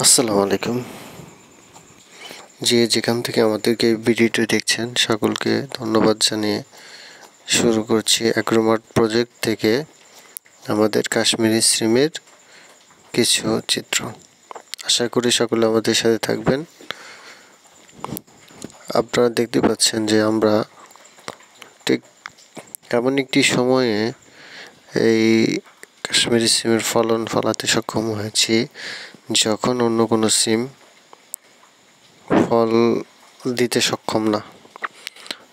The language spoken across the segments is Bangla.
আসসালামু আলাইকুম। যে যেখান থেকে আমাদেরকে ভিডিওটি দেখছেন সকলকে ধন্যবাদ জানিয়ে শুরু করছি অ্যাগ্রোমার্ট প্রজেক্ট থেকে আমাদের কাশ্মীরি সিমের কিছু চিত্র। আশা করি সকলে আমাদের সাথে থাকবেন। আপনারা দেখতে পাচ্ছেন যে আমরা ঠিক এমন একটি সময়ে এই কাশ্মীরি সিমের ফলন ফলাতে সক্ষম হয়েছি যখন অন্য কোনো সিম ফল দিতে সক্ষম না।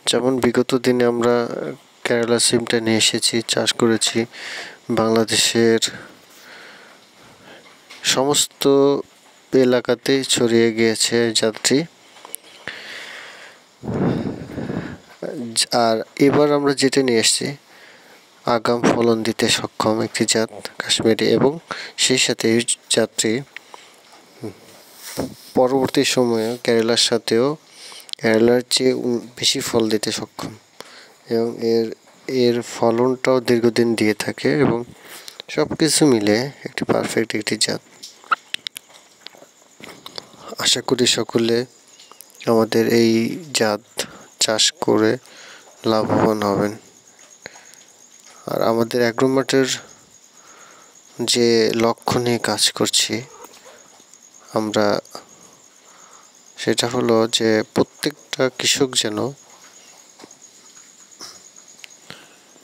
যেমন বিগত দিনে আমরা কেরালা সিমটা নিয়ে এসেছি, চাষ করেছি। বাংলাদেশের সমস্ত এলাকাতেই ছড়িয়ে গিয়েছে জাতটি। আর এবার আমরা যেটা নিয়ে এসেছি আগাম ফলন দিতে সক্ষম একটি জাত কাশ্মীরি, এবং সেই সাথে এই জাতটি পরবর্তী সময়ে কেরালার সাথেও কেরালার চেয়ে বেশি ফল দিতে সক্ষম, এবং এর ফলনটাও দীর্ঘদিন দিয়ে থাকে, এবং সব কিছু মিলে একটি পারফেক্ট একটি জাত। আশা করি সকলে আমাদের এই জাত চাষ করে লাভবান হবেন। আর আমাদের অ্যাগ্রোমার্টের যে লক্ষ্য নিয়ে কাজ করছি আমরা, সেটা হলো যে প্রত্যেকটা কৃষক যেন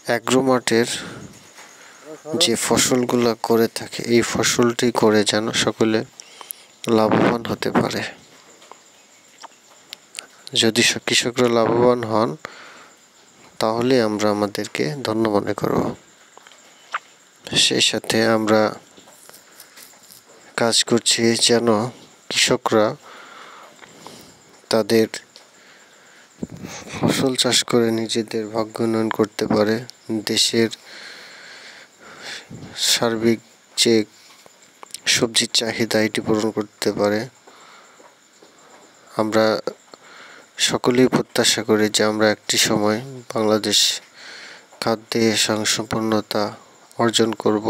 অ্যাগ্রোমার্টের যে ফসলগুলো করে থাকে এই ফসলটি করে যেন সকলে লাভবান হতে পারে। যদি কৃষকরা লাভবান হন তাহলে আমরা আমাদেরকে ধন্য মনে করব। সেই সাথে আমরা কাজ করছি যেন কৃষকরা তাদের ফসল চাষ করে নিজেদের ভাগ্য উন্নয়ন করতে পারে, দেশের সার্বিক যে সবজির চাহিদা এটি পূরণ করতে পারে। আমরা সকলেই প্রত্যাশা করি যে আমরা একটি সময় বাংলাদেশ খাদ্যে স্বয়ংসম্পূর্ণতা অর্জন করব।